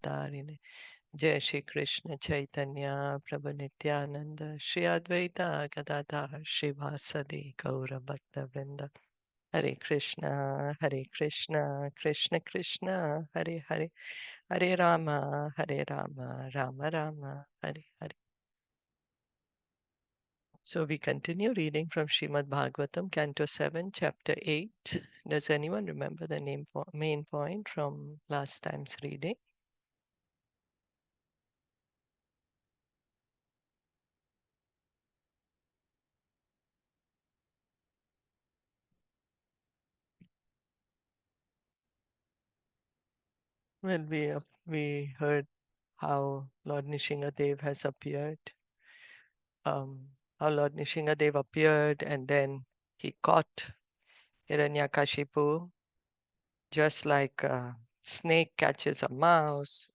Tarini. Jai Shri Krishna Chaitanya Prabhu Nityananda Shri Advaita Gadadhar Shri Vasadi Gaura Bhakta Vrinda. Hare Krishna, Hare Krishna, Krishna Krishna, Hare Hare, Hare Rama, Rama Rama, Hare Hare. So we continue reading from Srimad Bhagavatam, Canto 7, Chapter 8. Does anyone remember the main point from last time's reading? Well, we heard how Lord Nṛsiṁhadeva has appeared, how Lord Nṛsiṁhadeva appeared and then he caught Hiranyakashipu just like a snake catches a mouse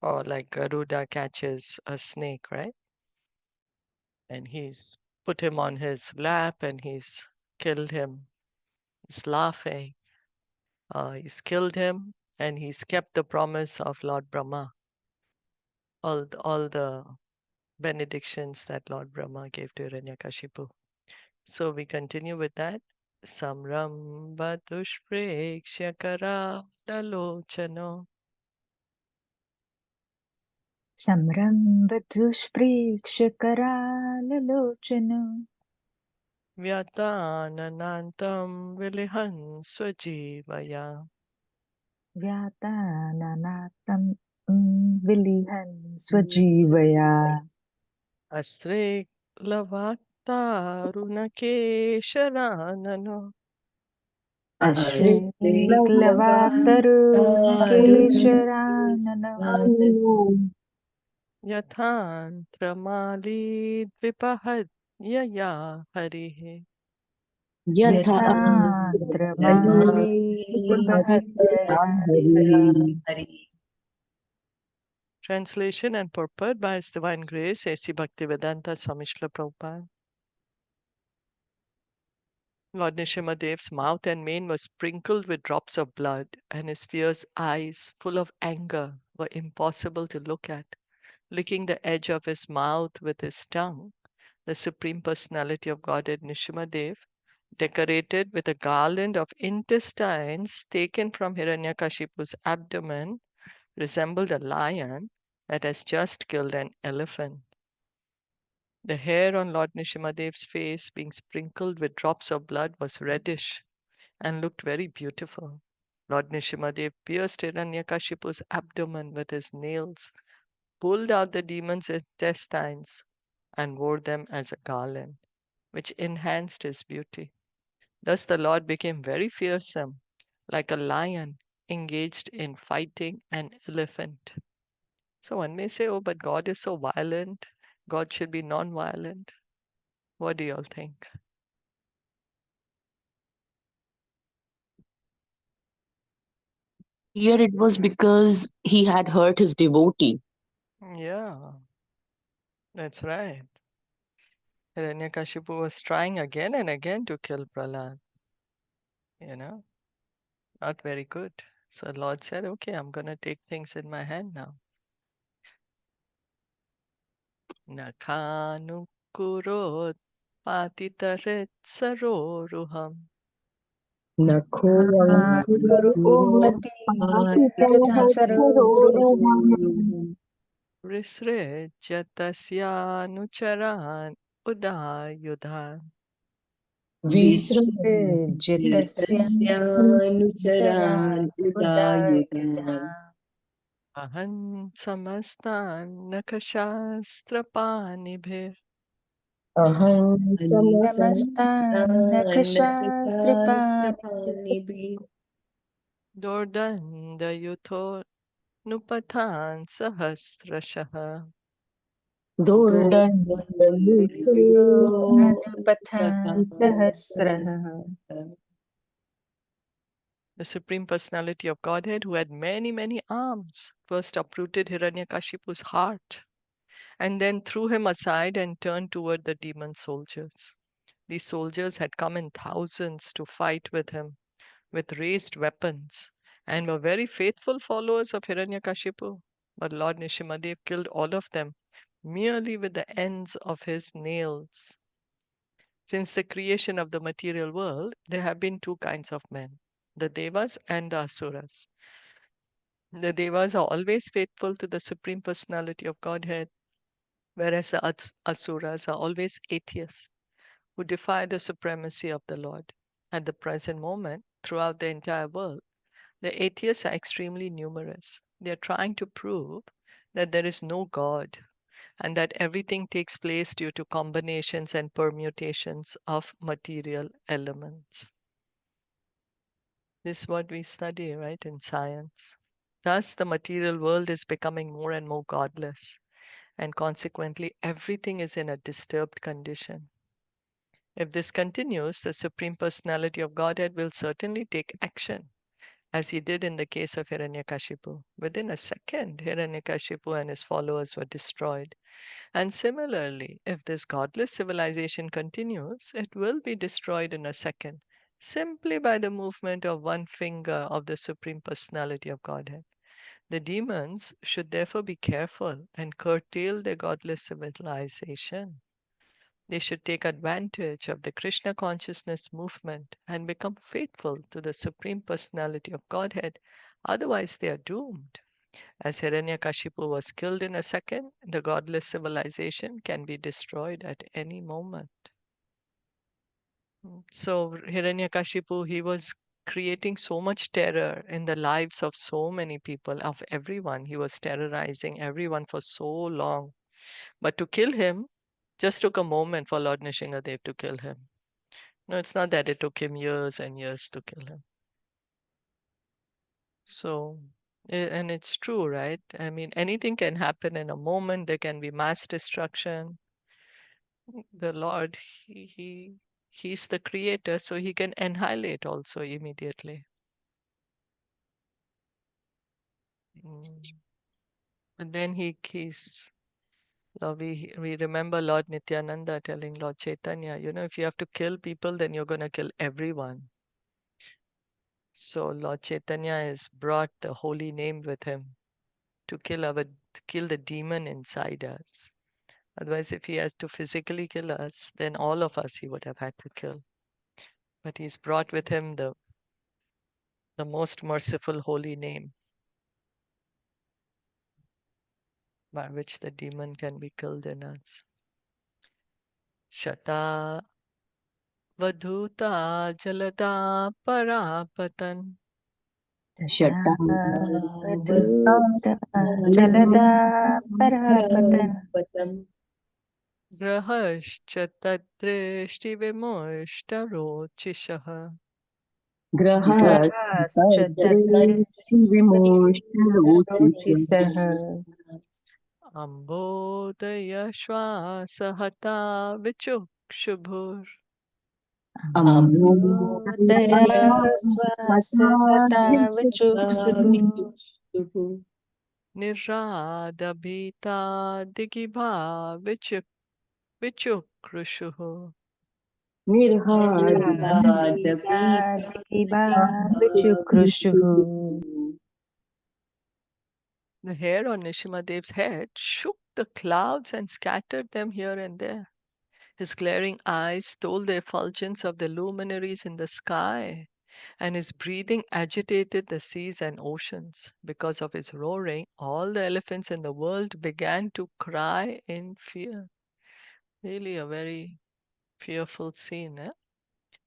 or like Garuda catches a snake, right? And he's put him on his lap and he's killed him. He's laughing. He's killed him and he's kept the promise of Lord Brahma. All the benedictions that Lord Brahma gave to Hiranyakashipu. So we continue with that. Samram Vatushprekshya Karalalochano संरम्भदुष्प्रेक्ष्य कराललोचन Vyatananantam Vilihan Swajivaya व्याताननातं विलिहन् स्वजीवया Astrik Lavaktarunakesharanano श्रीक्लवाक्तरुणकेशरानन Yatantramali Dvipahadya Harihe. यथान्त्रमालीपहत्यया Translation and purport by His Divine Grace, A.C. Bhaktivedanta Swami Srila Prabhupada. Lord Nṛsiṁhadev's mouth and mane were sprinkled with drops of blood, and his fierce eyes, full of anger, were impossible to look at. Licking the edge of his mouth with his tongue, the Supreme Personality of Godhead Nṛsiṁhadev, decorated with a garland of intestines taken from Hiranyakashipu's abdomen, resembled a lion that has just killed an elephant. The hair on Lord Nṛsiṁhadev's face, being sprinkled with drops of blood, was reddish and looked very beautiful. Lord Nṛsiṁhadev pierced Hiranyakashipu's abdomen with his nails, pulled out the demon's intestines, and wore them as a garland, which enhanced his beauty. Thus the Lord became very fearsome, like a lion engaged in fighting an elephant. So one may say, oh, but God is so violent. God should be non-violent. What do you all think? Here it was because he had hurt his devotee. Yeah, that's right. Hiranyakashipu was trying again and again to kill Prahlad. Not very good. So Lord said, okay, I'm going to take things in my hand now. Nakanu kurot patitaret saroruham. Visrejyatasyanucharan udayudhan. Ahan samastan nakashastrapanibhir. Dordandayuto nupathan sahasrashaha. The Supreme Personality of Godhead, who had many, many arms, first uprooted Hiranyakashipu's heart and then threw him aside and turned toward the demon soldiers. These soldiers had come in thousands to fight with him with raised weapons, and were very faithful followers of Hiranyakashipu. But Lord Nṛsiṁhadeva killed all of them merely with the ends of his nails. Since the creation of the material world, there have been two kinds of men, the Devas and the Asuras. The Devas are always faithful to the Supreme Personality of Godhead, whereas the Asuras are always atheists who defy the supremacy of the Lord. At the present moment, throughout the entire world, the atheists are extremely numerous. They are trying to prove that there is no God and that everything takes place due to combinations and permutations of material elements. This is what we study, right, in science. Thus, the material world is becoming more and more godless, and consequently, everything is in a disturbed condition. If this continues, the Supreme Personality of Godhead will certainly take action, as he did in the case of Hiranyakashipu. Within a second, Hiranyakashipu and his followers were destroyed. And similarly, if this godless civilization continues, it will be destroyed in a second, simply by the movement of one finger of the Supreme Personality of Godhead. The demons should therefore be careful and curtail their godless civilization. They should take advantage of the Krishna consciousness movement and become faithful to the Supreme Personality of Godhead. Otherwise, they are doomed. As Hiranyakashipu was killed in a second, the godless civilization can be destroyed at any moment. So, Hiranyakashipu, he was creating so much terror in the lives of so many people, of everyone. He was terrorizing everyone for so long. But to kill him just took a moment for Lord Nṛsiṁhadev to kill him. No, it's not that it took him years and years to kill him. So, and it's true, right? I mean, anything can happen in a moment. There can be mass destruction. The Lord, he's the creator, so he can annihilate also immediately. But then we remember Lord Nityananda telling Lord Chaitanya, if you have to kill people, then you're going to kill everyone. So Lord Chaitanya has brought the holy name with him to kill the demon inside us. Otherwise, if he has to physically kill us, then all of us he would have had to kill. But he's brought with him the most merciful holy name by which the demon can be killed in us. Shata Vadhuta Jalada Parapatan Shatavathuta Jalada Parapatan Grahascha Tadrishti Vimushta Rochishaha Grahas Grahascha Tadrishtisaha Ambodaya Shwasahata Vichukshubhur Ambodaya Swasasata Vichuksubu Nirada Digibha Vichukrushuhu. Nirhadavita Dikiba Vichukrushuhu. The hair on Nṛsiṁhadev's head shook the clouds and scattered them here and there. His glaring eyes stole the effulgence of the luminaries in the sky, and his breathing agitated the seas and oceans. Because of his roaring, all the elephants in the world began to cry in fear. Really a very fearful scene, eh?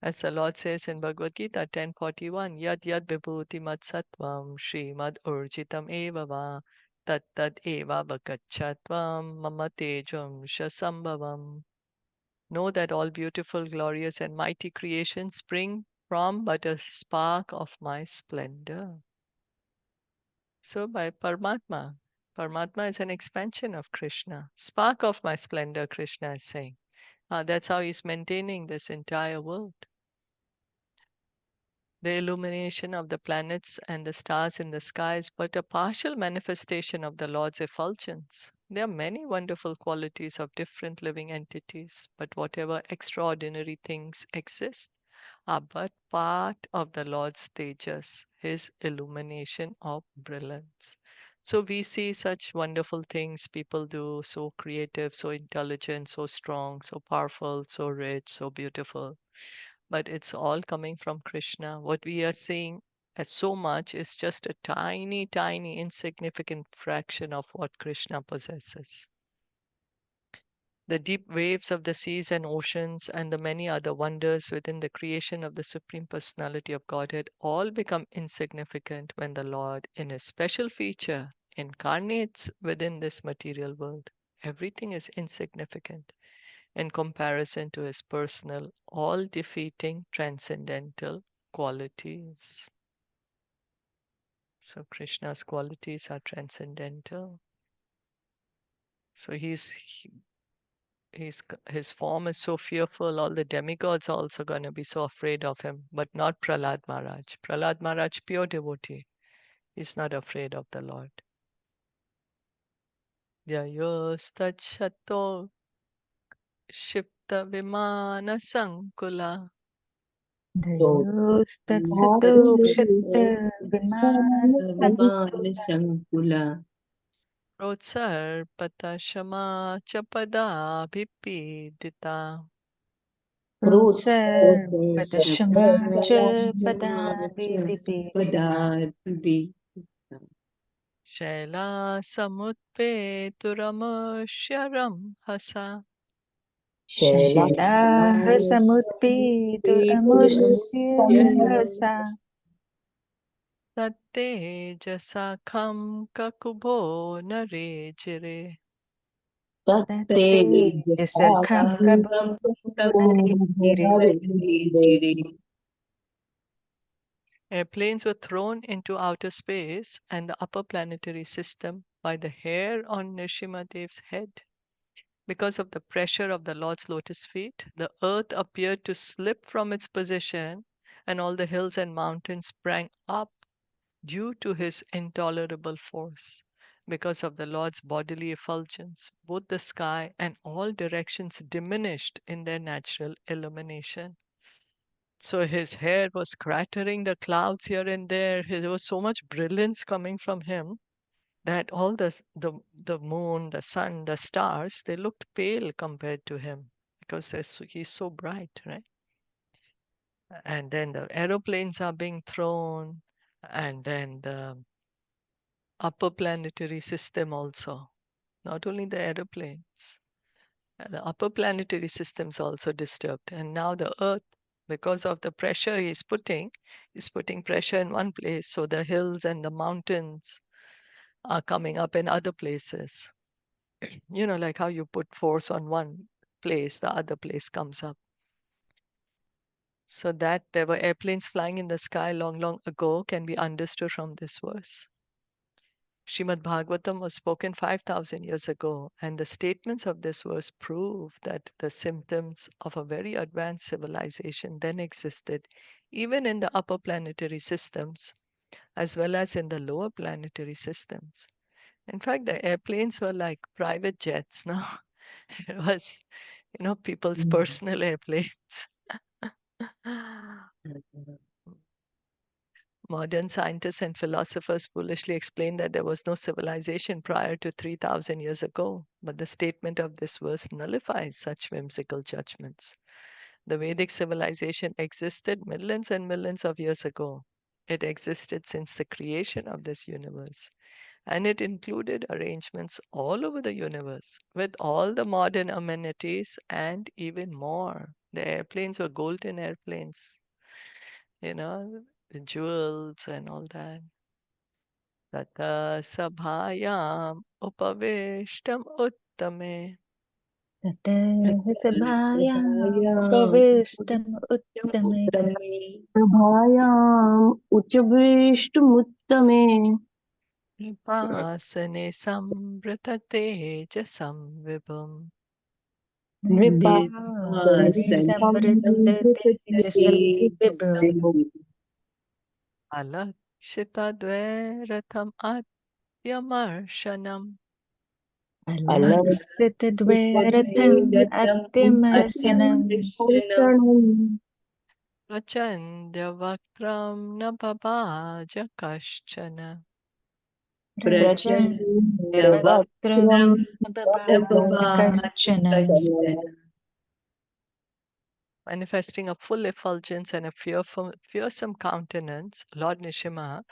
As the Lord says in Bhagavad Gita 10:41, Yad Yad Vibhuti Mat Sattvam Srimad Urjitam Eva Va Tat Tat Eva Vakachatvam Mama Tejam Shasambhavam. Know that all beautiful, glorious, and mighty creations spring from but a spark of my splendor. So by Paramatma, Paramatma is an expansion of Krishna. Spark of my splendor, Krishna is saying. That's how he's maintaining this entire world. The illumination of the planets and the stars in the sky is but a partial manifestation of the Lord's effulgence. There are many wonderful qualities of different living entities, but whatever extraordinary things exist are but part of the Lord's tejas, his illumination of brilliance. So we see such wonderful things people do, so creative, so intelligent, so strong, so powerful, so rich, so beautiful. But it's all coming from Krishna. What we are seeing as so much is just a tiny, tiny, insignificant fraction of what Krishna possesses. The deep waves of the seas and oceans and the many other wonders within the creation of the Supreme Personality of Godhead all become insignificant when the Lord, in his special feature, incarnates within this material world. Everything is insignificant in comparison to his personal, all defeating transcendental qualities. So, Krishna's qualities are transcendental. So, his form is so fearful, all the demigods are also going to be so afraid of him, but not Prahlad Maharaj. Prahlad Maharaj, pure devotee, he's not afraid of the Lord. Yayostachato Shipta Vimana Sankula So, Dayosthatsato Viman Sankula Rotsarpata Shama Chapada Bipidita Protsapadashama cha Padavi Vipedita Shaila Samutpe Turamusharam Hasa Shailaha Samutpitu Amusyasa Tattejasakam Kakubo Narejire. Tate Jasakham Kabo Narigiri. Airplanes were thrown into outer space and the upper planetary system by the hair on Nṛsiṁhadev's head. Because of the pressure of the Lord's lotus feet, the earth appeared to slip from its position, and all the hills and mountains sprang up due to his intolerable force. Because of the Lord's bodily effulgence, both the sky and all directions diminished in their natural illumination. So his hair was cratering the clouds here and there. There was so much brilliance coming from him that all the moon, the sun, the stars, they looked pale compared to him because he's so bright, right? And then the aeroplanes are being thrown, and then the upper planetary system also, not only the aeroplanes. The upper planetary system's also disturbed. And now the Earth, because of the pressure he's putting pressure in one place, so the hills and the mountains are coming up in other places. Like how you put force on one place, the other place comes up. So that there were airplanes flying in the sky long, long ago can be understood from this verse. Srimad Bhagavatam was spoken 5,000 years ago, and the statements of this verse prove that the symptoms of a very advanced civilization then existed, even in the upper planetary systems, as well as in the lower planetary systems. In fact, the airplanes were like private jets now. It was, people's personal airplanes. Modern scientists and philosophers foolishly explain that there was no civilization prior to 3,000 years ago, but the statement of this verse nullifies such whimsical judgments. The Vedic civilization existed millions and millions of years ago. It existed since the creation of this universe, and it included arrangements all over the universe with all the modern amenities and even more. The airplanes were golden airplanes, with jewels and all that. Tata sabhayam upavishtam uttame Tataha Sabhayam Upavistam Uttame Prabhayam Uchavishtamuttame vipasane samvritate jasam vibham. Nipasane Samvritate Jasam Vibham Alakshita dvairatham atyamarsanam Alaksitadvaratham Atyamarsanam Alarm Prachandya Vaktram Nabhaja Kashchana. Prachandavakram nabhavaj kashchana. Manifesting a full effulgence and a fearsome countenance, Lord Nrsimha,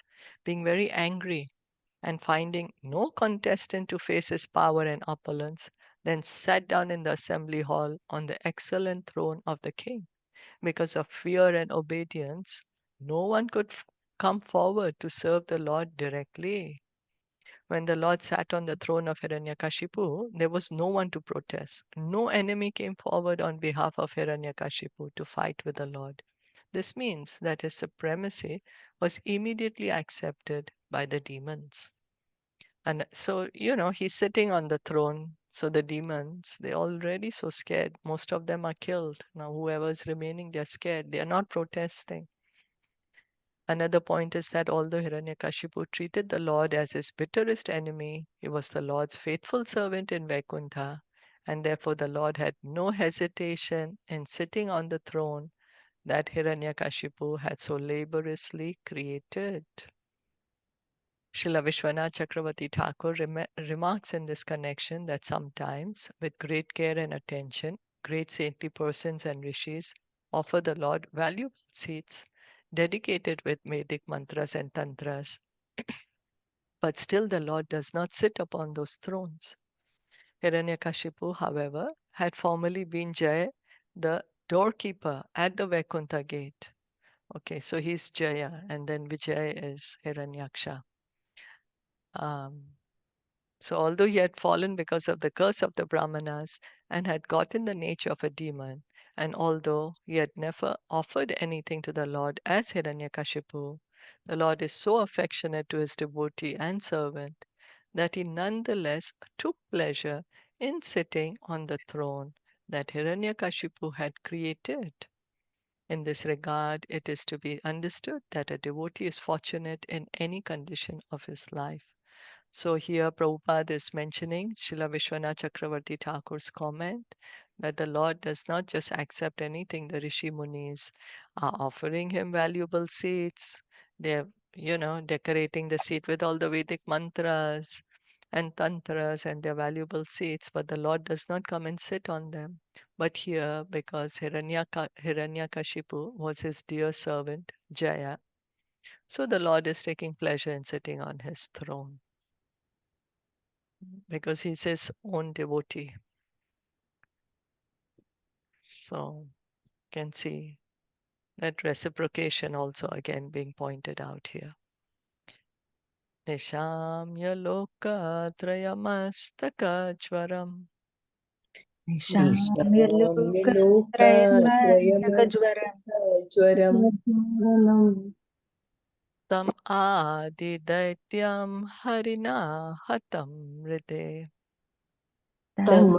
being very angry and finding no contestant to face his power and opulence, then sat down in the assembly hall on the excellent throne of the king. Because of fear and obedience, no one could come forward to serve the Lord directly. When the Lord sat on the throne of Hiranyakashipu, there was no one to protest. No enemy came forward on behalf of Hiranyakashipu to fight with the Lord. This means that his supremacy was immediately accepted by the demons. And so, he's sitting on the throne. So the demons, they're already so scared. Most of them are killed. Now, whoever's remaining, they're scared. They're not protesting. Another point is that although Hiranyakashipu treated the Lord as his bitterest enemy, he was the Lord's faithful servant in Vaikuntha, and therefore the Lord had no hesitation in sitting on the throne that Hiranyakashipu had so laboriously created. Srila Vishwanath Chakravarti Thakur remarks in this connection that sometimes, with great care and attention, great saintly persons and rishis offer the Lord valuable seats dedicated with Vedic mantras and tantras, but still the Lord does not sit upon those thrones. Hiranyakashipu, however, had formerly been Jaya, the doorkeeper at the Vaikuntha gate. Okay, so he's Jaya, and then Vijaya is Hiranyaksha. So although he had fallen because of the curse of the Brahmanas and had gotten the nature of a demon, and although he had never offered anything to the Lord as Hiranyakashipu, the Lord is so affectionate to his devotee and servant that he nonetheless took pleasure in sitting on the throne that Hiranyakashipu had created. In this regard, it is to be understood that a devotee is fortunate in any condition of his life. So here Prabhupada is mentioning Srila Vishwanath Chakravarti Thakur's comment that the Lord does not just accept anything. The Rishi Munis are offering him valuable seats. They're, decorating the seat with all the Vedic mantras and tantras and their valuable seats, but the Lord does not come and sit on them. But here, because Hiranyakashipu was his dear servant, Jaya, so the Lord is taking pleasure in sitting on his throne because he's his own devotee. So you can see that reciprocation also again being pointed out here. Nishamya loka trayamastaka Nishamya lokatrayamastaka tam adi daityam harina hatam rite Tam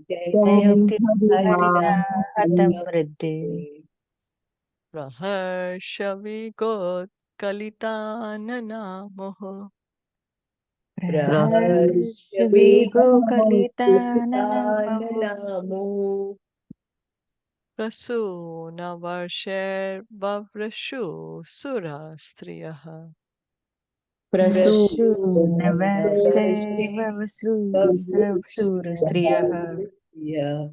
Daityam harina hatam riddhi. praharsha vigot kalitanana moho Praharshvigo kalitananamo. Prasuna Varsher Sura Striyaha Prasunavaseva vasura striyaha.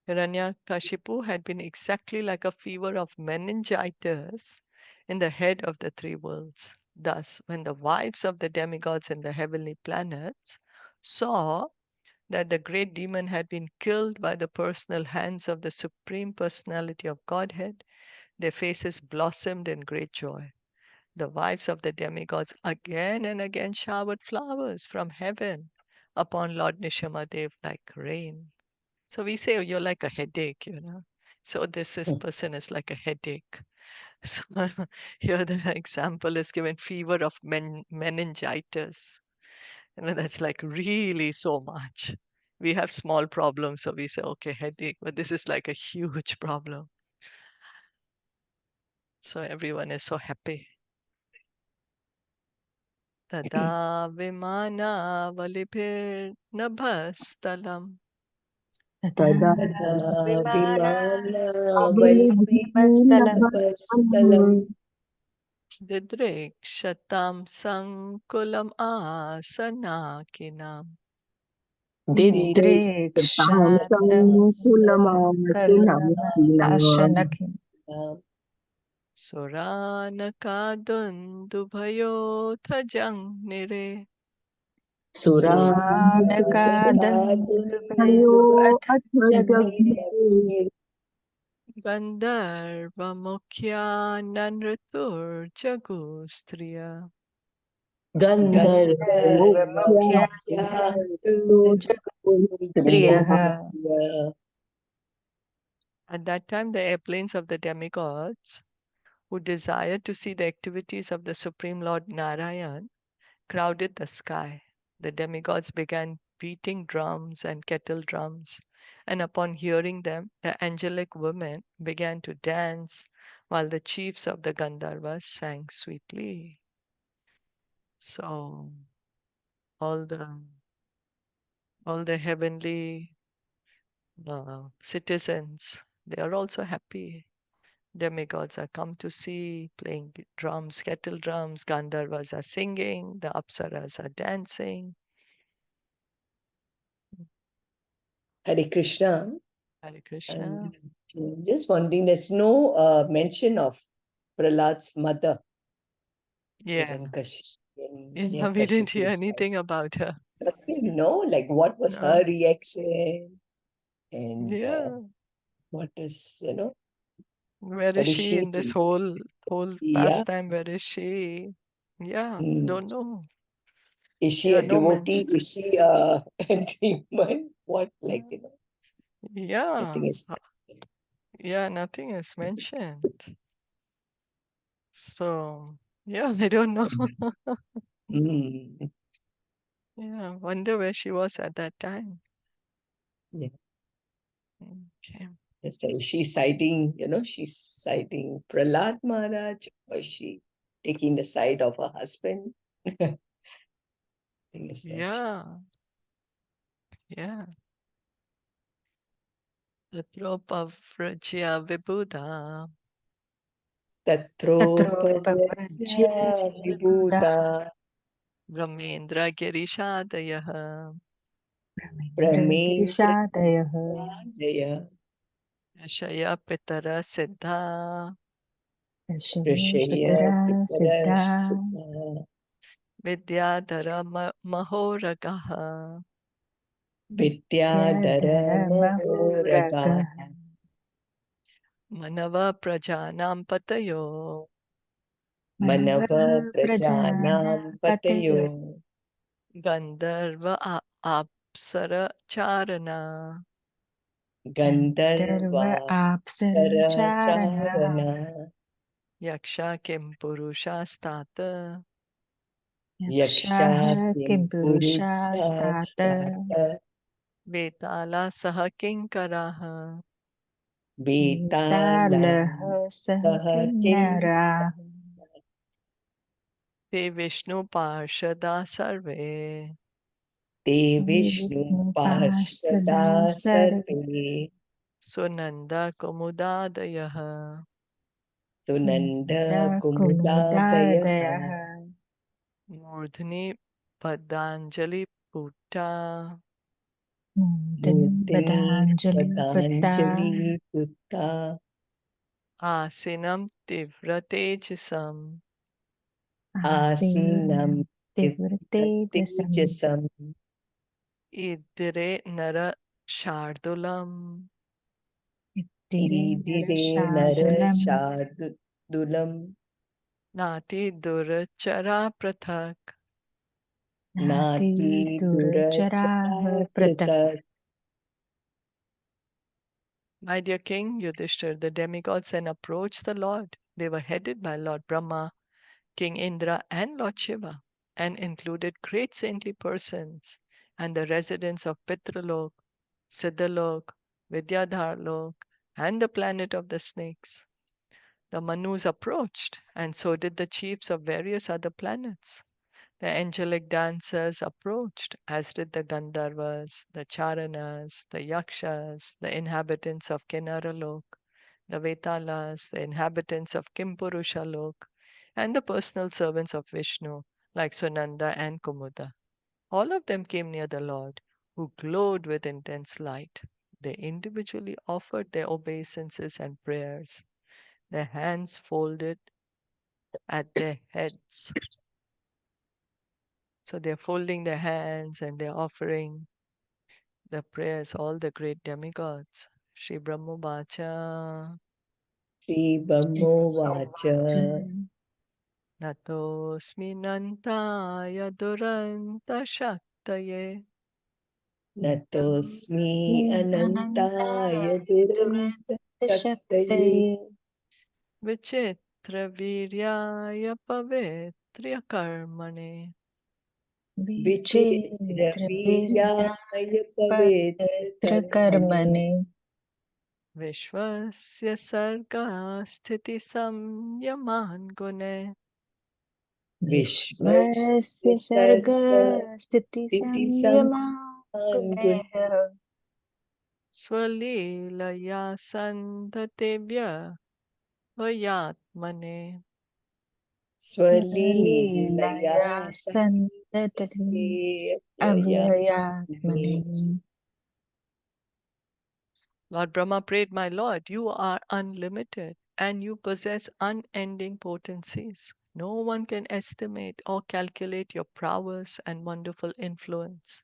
Hiranyakashipu had been exactly like a fever of meningitis in the head of the three worlds. Thus, when the wives of the demigods in the heavenly planets saw that the great demon had been killed by the personal hands of the Supreme Personality of Godhead, their faces blossomed in great joy. The wives of the demigods again and again showered flowers from heaven upon Lord Nṛsiṁhadeva like rain. So we say, oh, you're like a headache, So this person is like a headache. So here the example is given fever of meningitis. That's like really so much. We have small problems, so we say, okay, headache, but this is like a huge problem. So everyone is so happy. Tada vimana valipir nabhastalam तदा विमानवल्लभस्थलम् Didrikshatam sankulam asanakinam. दिदृक्षान्तङ्कुलमासनखिम् Suranakadundubhayothajaṃ nire. सुरानकादन्दुभयो अथ जज्ञिरे Gandharva mukhya nanriturjagustriya. गन्धर्वमुख्याः At that time, the airplanes of the demigods, who desired to see the activities of the Supreme Lord Narayan, crowded the sky. The demigods began beating drums and kettle drums, and upon hearing them, the angelic women began to dance while the chiefs of the Gandharvas sang sweetly. So all the heavenly citizens, they are also happy. Demigods are come to see, playing drums, kettle drums. Gandharvas are singing, the Apsaras are dancing. Hare Krishna. Hare Krishna. And just wondering, there's no mention of Prahlad's mother. Yeah. Yeah, We didn't hear anything about her. No, like what was No. her reaction? And Yeah. what is, Where what is is she she in this doing? whole Yeah. pastime? Where is she? Yeah, don't know. Is she Yeah, a no devotee? Is she a demon? What, like, Yeah. nothing is. Yeah, nothing is mentioned. So, yeah, I don't know. Mm. Yeah, wonder where she was at that time. Yeah. Okay. So she's citing, she's citing Prahlad Maharaj, or is she taking the side of her husband? Yeah. Yeah. Tatropavrajya vibhuda. तत्रोपव्रज्य Vibhuta Brahmendra girishadayaha. Pramendra गिरिशादयः Jaya Rishaya pitara siddha. Rishaya पितरा Pitara सिद्धा Siddha Vidyadhara mahoragaha. Vidyadhara Mahoraga धर्महोरगः Manava prajanam patayo. Manava प्रजानां Prajanam पतयो Patayo Gandharva apsara charana. गन्धर्व Gandharva आप्सरचारणाः Saracharana Yaksha kim purushastata. यक्षाः किं Yakshatim पुरुषास्तात Purushastata Vetala saha kinkaraha. Betala वेतालः सह Sahatim किन्नराः Te Vishnu parshada sarve. Te ते Vishnu विष्णुपार्षदा Parshada सर्वे Sarve Sunanda kumudadayaha. Sunanda कुमुदादयः Kumudadaya Murdhni padanjali putta. मूर्धनि Murtini पदाञ्जलि पुता Patanjali Putta Asinam tivratejasam. Asinam आसीनं तीव्रतेजसं Tejasam Idire nara shardulam. इत्तिरे Idire Nara नरशार्दूलम् Shadulam Nati durachara prathak. नाति Nati दुरचराः Durachara पृथक् Pratak. My dear King Yudhishthir, the demigods then approached the Lord. They were headed by Lord Brahma, King Indra, and Lord Shiva, and included great saintly persons and the residents of Pitralok, Siddhalok, Vidyadharlok, and the planet of the snakes. The Manus approached, and so did the chiefs of various other planets. The angelic dancers approached, as did the Gandharvas, the Charanas, the Yakshas, the inhabitants of Kinnaralok, the Vetalas, the inhabitants of Kimpurushalok, and the personal servants of Vishnu, like Sunanda and Kumuda. All of them came near the Lord, who glowed with intense light. They individually offered their obeisances and prayers, their hands folded at their heads. So they're folding their hands and they're offering the prayers, all the great demigods. Shri Brahma Vacha, Shri Brahmo Vacha, Natosmi Nantaya Duranta Shaktaye, Natosmi Anantaya Anantaya Duranta Duranta Shaktaye, Shaktaye Vichitra Viryaya Pavitriya Karmane. Vichitra Vichitra Virya Viryaya Pavitra Pavitra Karmane, Karmane Vishwasya Sarga Sthiti Samyaman Gune. Vishwasya Vishwasya Sarga Sarga Sthiti Sthiti Samyama Samangune, Guneha Swalilaya Sandhatevya Vayatmane. Swalilaya Swalilaya Sandhatati Sandhate Avyayatmane. Avyayatmane. Lord Brahma prayed, My Lord, you are unlimited and you possess unending potencies. No one can estimate or calculate your prowess and wonderful influence,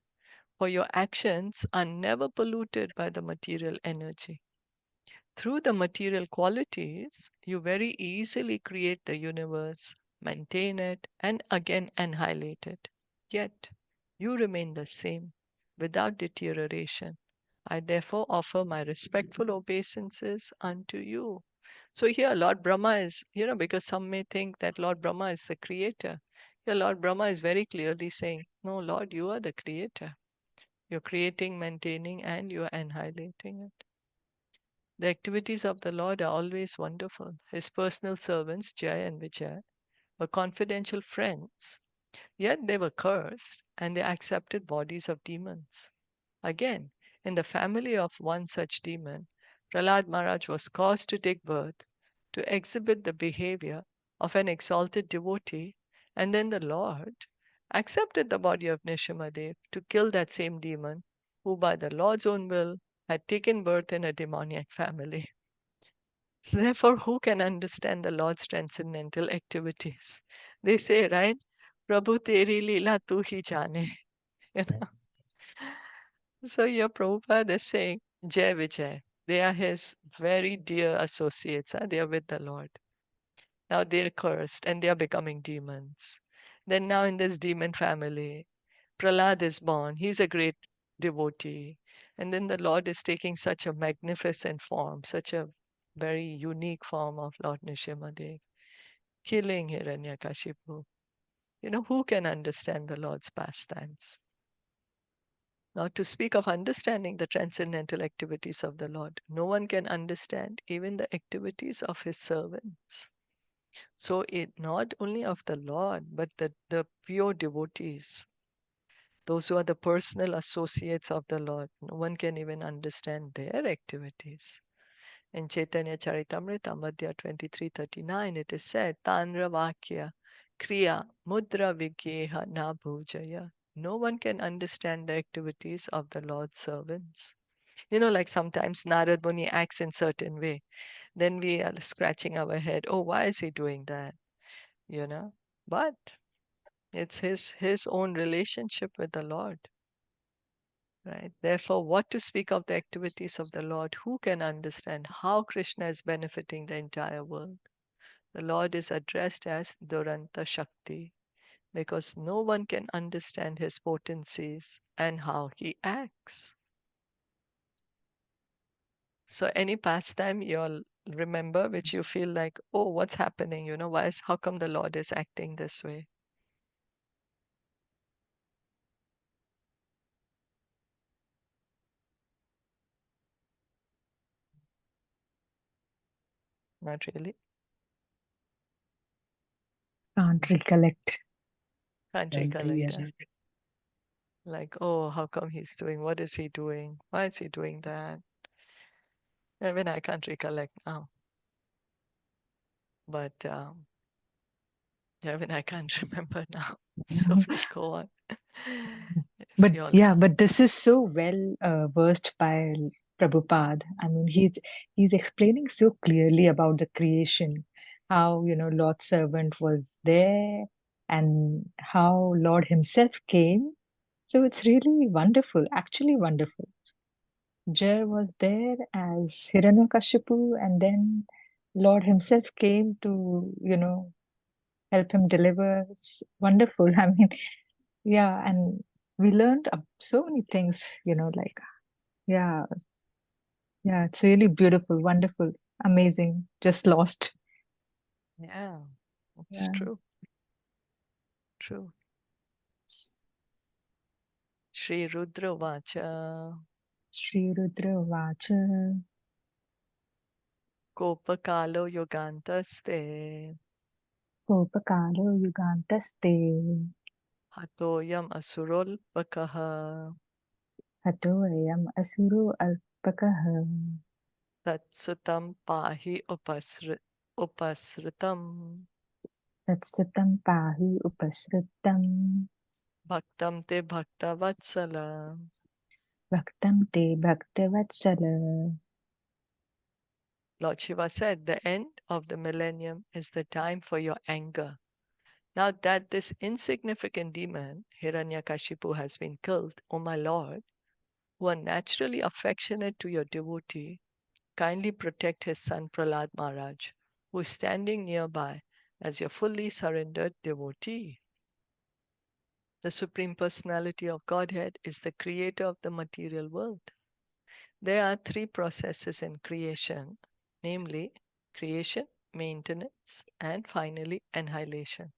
for your actions are never polluted by the material energy. Through the material qualities, you very easily create the universe, maintain it, and again annihilate it. Yet, you remain the same, without deterioration. I therefore offer my respectful obeisances unto you. So here, Lord Brahma is, because some may think that Lord Brahma is the creator. Here, Lord Brahma is very clearly saying, No, Lord, you are the creator. You're creating, maintaining, and you're annihilating it. The activities of the Lord are always wonderful. His personal servants, Jaya and Vijaya, were confidential friends, yet they were cursed and they accepted bodies of demons. Again, in the family of one such demon, Prahlad Maharaj was caused to take birth to exhibit the behavior of an exalted devotee, and then the Lord accepted the body of Nṛsiṁhadeva to kill that same demon who, by the Lord's own will, had taken birth in a demoniac family. So therefore, who can understand the Lord's transcendental activities? They say, right? Prabhu teri leela tu hi jane. You know? So your Prabhupada is saying, Jai Vijay. They are his very dear associates. They are with the Lord. Now they are cursed and they are becoming demons. Then now in this demon family, Prahlad is born. He's a great devotee. And then the Lord is taking such a magnificent form, such a very unique form of Lord Nṛsiṁhadev, killing Hiranyakashipu. Who can understand the Lord's pastimes? Not to speak of understanding the transcendental activities of the Lord. No one can understand even the activities of his servants. So it not only of the Lord, but the pure devotees, those who are the personal associates of the Lord. No one can even understand their activities. In Caitaniya Caritamita, Madhya 23:39, it is said, Tanra Vakya Kriya Mudra Vigyeha Na Bhujaya. No one can understand the activities of the Lord's servants. Like sometimes Narad Muni acts in certain way. Then we are scratching our head, oh, why is he doing that? But it's his own relationship with the Lord. Right. Therefore, what to speak of the activities of the Lord? Who can understand how Krishna is benefiting the entire world? The Lord is addressed as Duranta Shakti because no one can understand his potencies and how he acts. So, any pastime you'll remember which you feel like, oh, what's happening? How come the Lord is acting this way? Not really. Can't recollect. Can't recollect that. Like, oh, how come he's doing? What is he doing? Why is he doing that? Even I can't recollect now. But even I can't remember now. So we'll go on. But Y'all yeah, but this is so well versed by Prabhupada. I mean, he's explaining so clearly about the creation, how Lord's servant was there, and how Lord Himself came. So it's really wonderful, actually wonderful. Jer was there as Hiranyakashipu, and then Lord Himself came to help him deliver. It's wonderful. I mean, yeah, and we learned so many things, like, yeah, yeah, it's really beautiful, wonderful, amazing, just lost. Yeah, it's Yeah. true. True. Shri Rudra Vacha Shri Rudra Vacha Kopakalo Yogantaste Kopakalo Yugantaste Hatoyam Asurol Pakaha Hato Ayam Asuru Alpakaha Tatsutam Pahi Upasritam Tatsatam Pahi Upasritam Bhaktam Te Bhakta Vatsala. Bhaktam Te Bhaktivatsala. Lord Shiva said, the end of the millennium is the time for your anger. Now that this insignificant demon, Hiranyakashipu, has been killed, O my Lord, who are naturally affectionate to your devotee, kindly protect his son Prahlad Maharaj, who is standing nearby as your fully surrendered devotee. The Supreme Personality of Godhead is the creator of the material world. There are three processes in creation, namely creation, maintenance, and finally annihilation.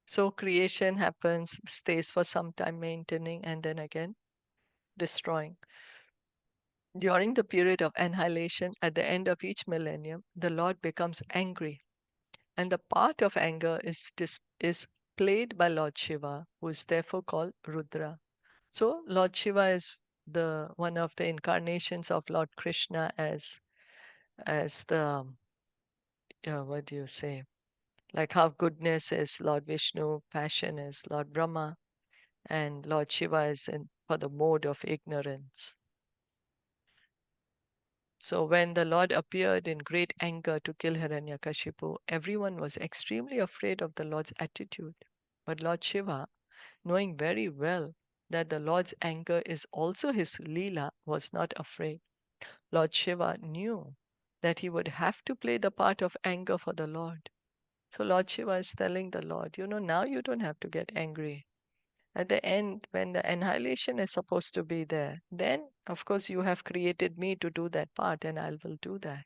So creation happens, stays for some time maintaining, and then again destroying. During the period of annihilation, at the end of each millennium, the Lord becomes angry, and the part of anger is played by Lord Shiva, who is therefore called Rudra. So Lord Shiva is the one of the incarnations of Lord Krishna as the what do you say? Like how goodness is Lord Vishnu, passion is Lord Brahma, and Lord Shiva is for the mode of ignorance. So when the Lord appeared in great anger to kill Hiranyakashipu, everyone was extremely afraid of the Lord's attitude. But Lord Shiva, knowing very well that the Lord's anger is also his Leela, was not afraid. Lord Shiva knew that he would have to play the part of anger for the Lord. So Lord Shiva is telling the Lord, now you don't have to get angry. At the end, when the annihilation is supposed to be there, then of course you have created me to do that part and I will do that.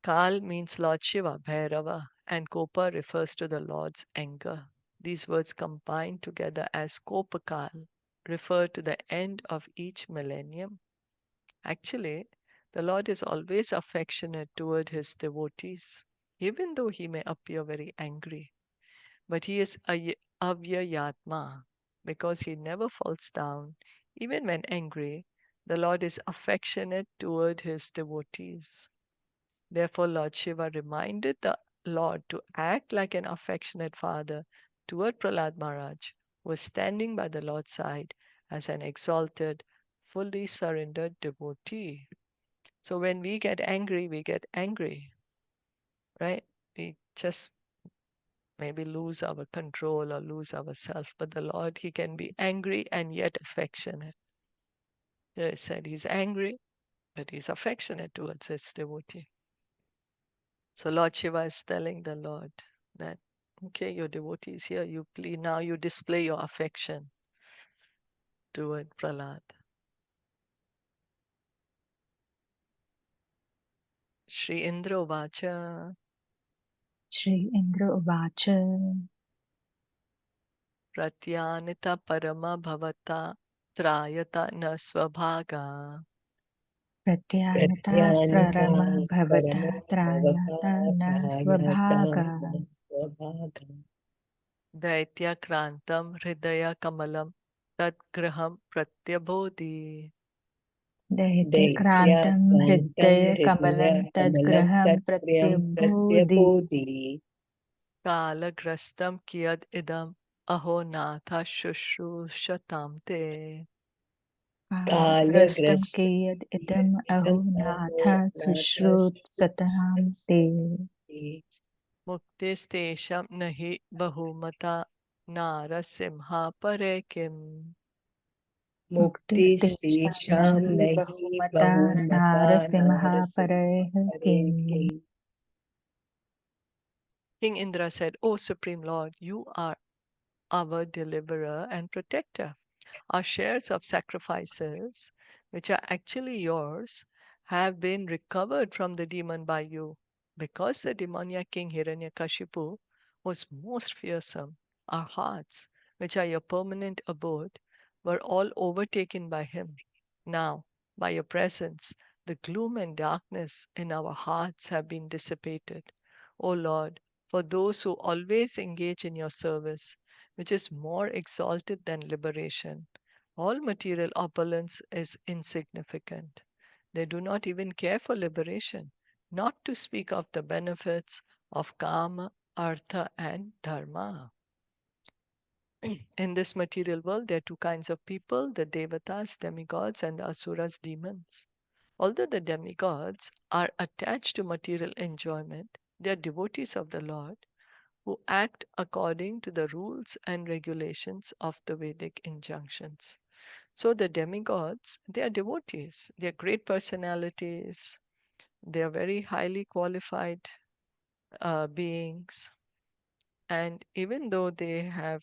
Kal means Lord Shiva, Bhairava, and Kopa refers to the Lord's anger. These words combined together as Kopakal refer to the end of each millennium. Actually, the Lord is always affectionate toward his devotees, even though he may appear very angry. But he is avyayatma because he never falls down. Even when angry, the Lord is affectionate toward his devotees. Therefore, Lord Shiva reminded the Lord to act like an affectionate father toward Prahlad Maharaj, who was standing by the Lord's side as an exalted, fully surrendered devotee. So when we get angry, right? We just maybe lose our control or lose ourselves. But the Lord, he can be angry and yet affectionate. He said he's angry, but he's affectionate towards his devotee. So Lord Shiva is telling the Lord that, okay, your devotee is here. You please now you display your affection toward Prahlad. Shri Indra Vacha Shri Indra Vacha Pratyanita Parama Bhavata Trayata Na Swabhaga. Pratyanitas Pratyanita Prarama Bhavata Parama Trayata Bhavata Na Trayata Swabhaga Svabhaga. दैत्यक्रान्तं हृदयकमलं तद्ग्रहं प्रत्यबोधि. दैत्यक्रान्तं दैत्याक्रान्तं हृदयकमलं हृदयकमलं तद्ग्रहं तत्प्रियं प्रत्यबोधि। प्रत्यबोधि। कालग्रस्तं कियद् इदम् अहो नाथ शुश्रूषतां ते. कालग्रस्तं कालग्रस्त कियद् इदम् अहो यदिदम् अहो नाथ नाथ शुश्रूषतां ते। मुक्तिस्तेषां न हि बहुमता नारसिंहापरे किम्. मुक्तिस्तेषां न मुक्तिस्तेषां हि न हि बहुमता बहुमता नारसिंहापरैः नारसिंहपरे किम्। किम्। King Indra said, O Supreme Lord, you are our deliverer and protector. Our shares of sacrifices, which are actually yours, have been recovered from the demon by you. Because the demoniac king Hiranyakashipu was most fearsome, our hearts, which are your permanent abode, were all overtaken by him. Now, by your presence, the gloom and darkness in our hearts have been dissipated. O Lord, for those who always engage in your service, which is more exalted than liberation, all material opulence is insignificant. They do not even care for liberation, not to speak of the benefits of kama, artha, and dharma. In this material world, there are two kinds of people, the devatas, demigods, and the asuras, demons. Although the demigods are attached to material enjoyment, they are devotees of the Lord who act according to the rules and regulations of the Vedic injunctions. So the demigods, they are devotees, they are great personalities, they are very highly qualified beings, and even though they have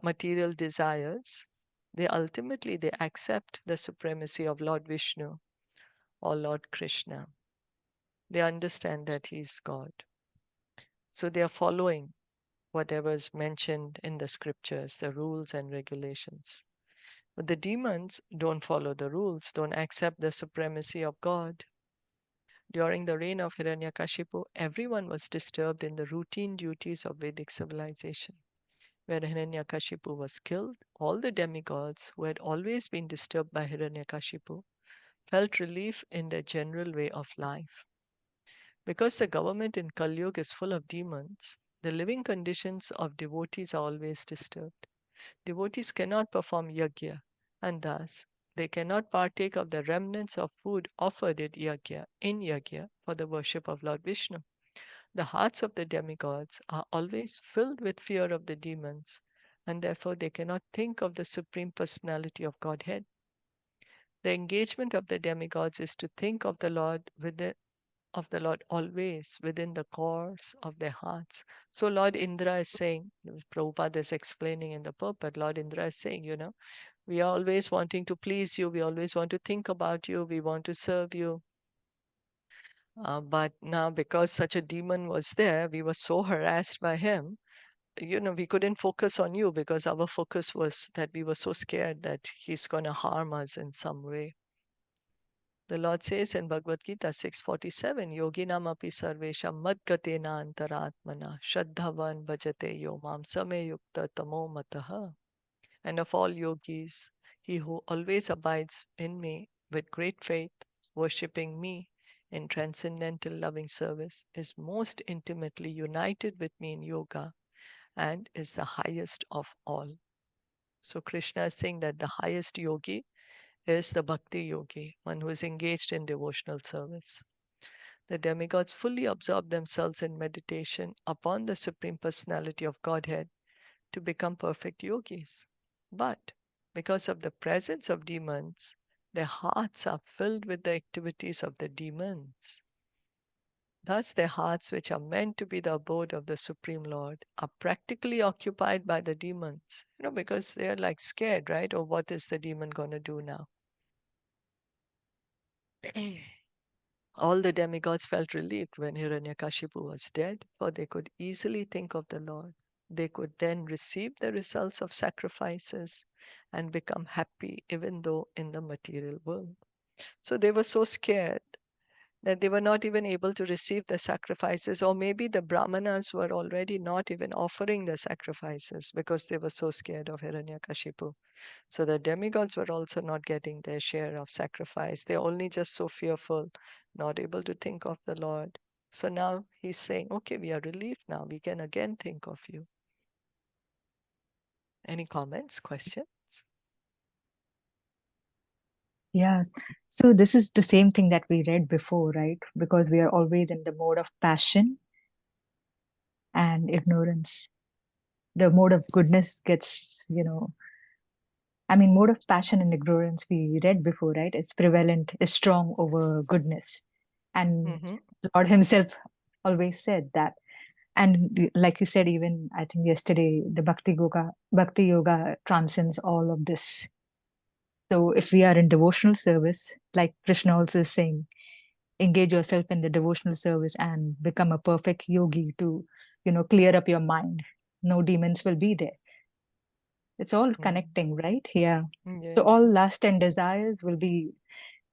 material desires, they accept the supremacy of Lord Vishnu or Lord Krishna. They understand that he is God. So they are following whatever is mentioned in the scriptures, the rules and regulations. But the demons don't follow the rules, don't accept the supremacy of God. During the reign of Hiranyakashipu, everyone was disturbed in the routine duties of Vedic civilization. When Hiranyakashipu was killed, all the demigods who had always been disturbed by Hiranyakashipu felt relief in their general way of life. Because the government in Kali Yuga is full of demons, the living conditions of devotees are always disturbed. Devotees cannot perform yajna, and thus they cannot partake of the remnants of food offered at yajna for the worship of Lord Vishnu. The hearts of the demigods are always filled with fear of the demons, and therefore they cannot think of the Supreme Personality of Godhead. The engagement of the demigods is to think of the Lord always within the cores of their hearts. So Lord Indra is saying, Prabhupada is explaining in the purport, Lord Indra is saying, we are always wanting to please you, we always want to think about you, we want to serve you. But now because such a demon was there, we were so harassed by him, we couldn't focus on you because our focus was that we were so scared that he's going to harm us in some way. The Lord says in Bhagavad Gita 6:47, Yoginam api sarvesham madgatena antaratmana shraddhavan bhajate yo mam sameyukta tamo mataha. And of all yogis, he who always abides in me with great faith, worshipping me in transcendental loving service, is most intimately united with me in yoga and is the highest of all. So Krishna is saying that the highest yogi is the bhakti yogi, one who is engaged in devotional service. The demigods fully absorb themselves in meditation upon the Supreme Personality of Godhead to become perfect yogis. But because of the presence of demons, their hearts are filled with the activities of the demons. Thus, their hearts, which are meant to be the abode of the Supreme Lord, are practically occupied by the demons, because they're like scared, right? Or what is the demon going to do now? All the demigods felt relieved when Hiranyakashipu was dead, for they could easily think of the Lord. They could then receive the results of sacrifices and become happy, even though in the material world. So they were so scared that they were not even able to receive the sacrifices, or maybe the brahmanas were already not even offering the sacrifices because they were so scared of Hiranyakashipu. So the demigods were also not getting their share of sacrifice. They're only just so fearful, not able to think of the Lord. So now he's saying, okay, we are relieved now. We can again think of you. Any comments, questions? Yeah. So this is the same thing that we read before, right? Because we are always in the mode of passion and ignorance. The mode of goodness gets, mode of passion and ignorance we read before, right? It's prevalent, is strong over goodness. And Mm-hmm. Lord himself always said that. And like you said, even I think yesterday, the Bhakti Yoga transcends all of this. So if we are in devotional service, like Krishna also is saying, engage yourself in the devotional service and become a perfect yogi to, clear up your mind. No demons will be there. It's all connecting, right? Yeah. Yeah. So all lust and desires will be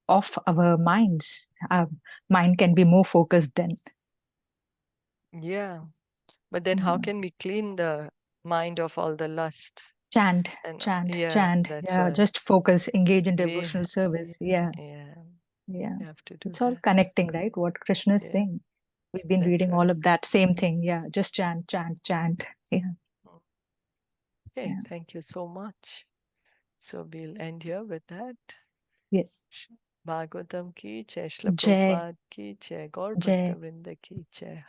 off our minds. Our mind can be more focused then. Yeah. But then how can we clean the mind of all the lust? Chant, And chant, yeah, chant. that's Yeah, what just focus, engage in we, devotional service. Yeah, yeah, yeah. we have to do It's all that. connecting, right? What Krishna is Yeah, saying. We've been that's reading all right. of that same thing. Yeah, just chant, chant, chant. Yeah, Okay, yeah. thank you so much. So we'll end here with that. Yes. Bhagavatam ki jai, Shla Jai, Prabhupada ki jai, Gaur Bhakta Jai. Vrinda ki jai.